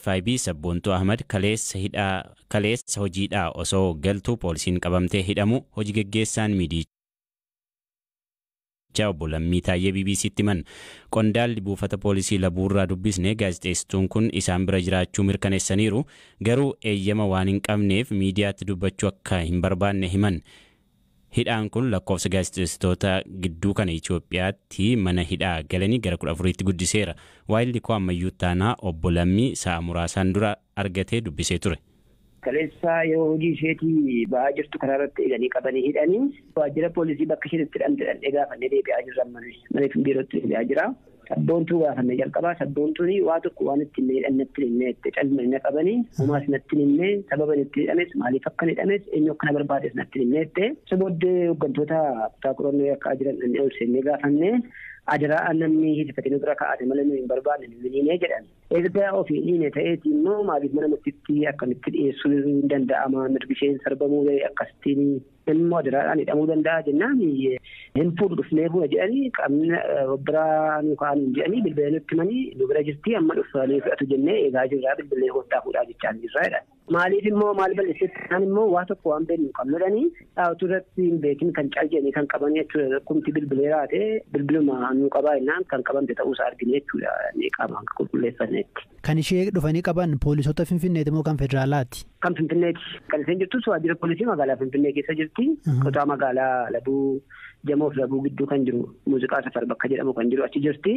FIB sabboontuu Ahmad kaleessa hojiidhaa osoo galtuu poolisiin qabamtee hidhamu hojii geggeessaan miidiyichaa obbo Lammii Taayyee BBC'tti himan. Qondaalli buufata poolisii Labuurraa dubbisne gaazexeessituun kun isaan bira jiraachuu mirkaneessaniiru. Garuu eeyyama waan hin qabneef miidiyaatti dubbachuu akka hin barbaanne himan. Hidhaan kun lakkoofsa gaazexeessitoota gidduu kana Itoophiyaatti mana hidhaa galanii gara 14tti guddiseera. Waayilli koo ammayyuu taanaa obbo Lammii sa'a muraasaan dura argatee dubbisee ture. Kaleessa yoo hojii isheetii ba'aa jirtu karaa irratti eeganii qabanii hidhanii waajjira poolisii bakka isheen itti hidhamte gaafannee deebi'aa jirra mana biirootti deebi'aa jira. Sabboontuu gaafannee jalqabaa sabboontuun waa tokko waan ittiin hidhannatti himnee itti calmina qabanii homaas natti himnee sababa itti hidhames maaliif akka hidhames eenyu akkana barbaades natti himnee itti sabooddee hooggantoota kutaa qorannoo akka jiran dhannee olseennee gaafannee Adara namni hidhafatanii dura kaa'ate malee hin barbaanne ni jedhan. Erga ofii dhiine ta'eeti immoo maaliif mana murtiitti akkamitti dhiyeessuu hin danda'ama mirgi isheen sarbamuu akkasittiin immoo adaraadhaan hidhamuu danda'a jennaan hin fuudhu dhufnee fuudha jedhanii qabna biraa nu kaa'an jedhanii bilbileetti himanii nu bira jirti amma dhufanii fudhatu jennee eegaa jirraa bilbilee hojii fuudhaa jechaan jirraadha. Maaliif immoo maal balleessetti isaan immoo waa tokko waan beeknu qabnudhanii dhaawatu irratti hin beekin kan caljedhanii kan qaban jechuudha kumti bilbilee raate bilbiluma nu qabaa jennaan kan qabamte ta'uusaa argine jechuudha ni qaban qulqulleeffanneetti. Kan ishee dhufanii qaban poolisoota Finfinneeti moo kan federaalaati? Kan Finfinneeti. Kan isheen jirtus waajjira poolisii magaalaa Finfinnee keessa jirti. Kutaa magaalaa Labuu Jamoof Labuu gidduu kan jiru muuziqaa safar bakka jedhamu kan jiru achi jirti.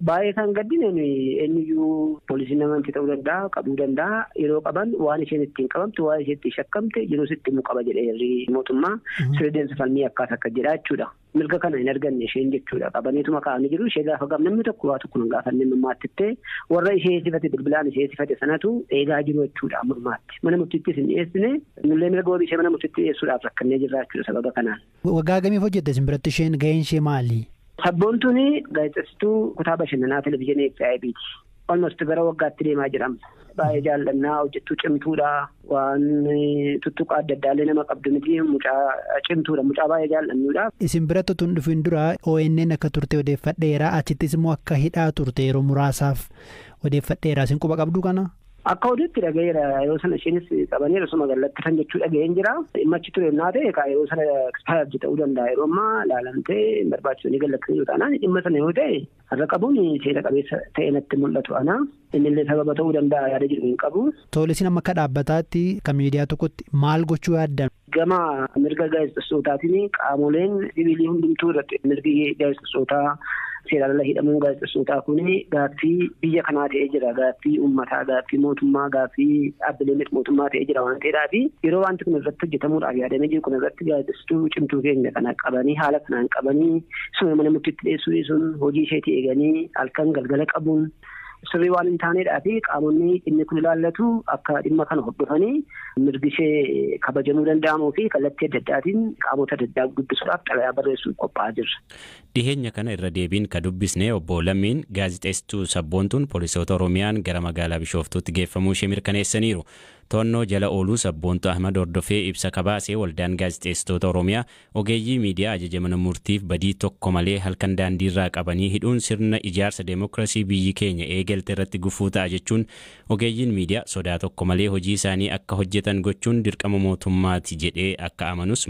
Baay'ee kan gaddineen eenyuyyuu poolisiin namanti ta'uu danda'a qabuu danda'a yeroo qaban waan isheen ittiin qabamte waan isheen ittiin shakkamte yeroo sitti immoo qaba jedhee mootummaa sirdeessa falmii akkaas akka jedha jechuudha. Mirga kana hin arganne isheen jechuudha qabaneetuma kaa'anii jiru ishee gaafa gam namni tokko waa tokko hin gaafannee mammaattittee warra ishee sifate bilbilaan ishee sifate sanatu eegaa jiru jechuudha mammaatti mana murtiittis hin dhiyeessine nullee mirga wabii ishee mana murtiitti dhiyeessuudhaaf rakkannee jirra jechuudha sababa kanaan. Waggaa gamiif hojjette isin biratti isheen gaheen ishee maali? Sabboontuun gaazexeessituu kutaa bashannanaa televizyiinii FIB'ti. Almost gara waggaatti deemaa jiram. Baay'ee jaallannaa hojjettuu cimtuudha. Waan tuttuqaa adda addaallee nama qabdu miti mucaa cimtuudha. Mucaa baay'ee jaallannuudha. Isin biratti tun dhufuun dura ONN akka turte odeeffadheera. Achittis immoo akka hidhaa turte yeroo muraasaaf odeeffadheera. Isin quba qabdu kana? Akka odeetti dhagayeera yeroo sana isheenis qabanii yeroo gallattifan jechuu dhagayeen jira. Dhimmachi ture naa ta'e yeroo sana expire ta'uu danda'a yeroo ammaa laalamtee barbaachisu gallattifan yoo ta'an dhimma sana yoo ta'e har'a qabuun seera qabeessa ta'e natti mul'atu ana. Innillee sababa ta'uu danda'a yaada jedhu hin qabu. Toolisiin amma akka dhaabbataatti kan miidiyaa tokkotti maal gochuu yaaddan? Gama mirga gaazexeessitootaan qaamoleen sibiilii hundumtuu irratti mirgi gaazexeessitootaa seeraan ala hidhamuu gaazexeessitootaa kun gaaffii biyya kanaa ta'ee jira gaaffii uummataa gaaffii mootummaa gaaffii dhaabbilee mootummaa ta'ee jira waan ta'eedhaaf yeroo wanti kun irratti hojjetamuudhaaf yaadamee jiru kun irratti gaazexeessituu cimtuu keenya kana qabanii haala kanaan qabanii sun mana murtiitti dhiyeessuu sun hojii isheetii eeganii halkan galgala qabuun sirrii waan hin taaneedhaa fi qaamonni inni kun ilaallatu akka dhimma kana hordofanii mirgi ishee kabajamuu danda'amuu fi kallattii adda addaatiin qaamota adda addaa dubbisuudhaaf xalayaa barreessuuf qophaa'aa jirra. Dhiheenya kana irra deebiin ka dubbisne obbo Lammiin gaazexeessituu sabboontuun poolisoota Oromiyaan gara magaalaa Bishooftuutti geeffamuu ishee mirkaneessaniiru. Toonnoo jala ooluu sabboontuu Ahmad hordofee ibsa kabaasee waldaan gaazexeessitoota Oromiyaa ogeeyyii miidiyaa ajaja mana murtiif badii tokko malee halkan daandiirraa qabanii hidhuun sirna ijaarsa deemokiraasii biyyi keenya eegalte irratti gufuu ta'a jechuun ogeeyyiin miidiyaa sodaa tokko malee hojii isaanii akka hojjetan gochuun dirqama mootummaati jedhee akka amanus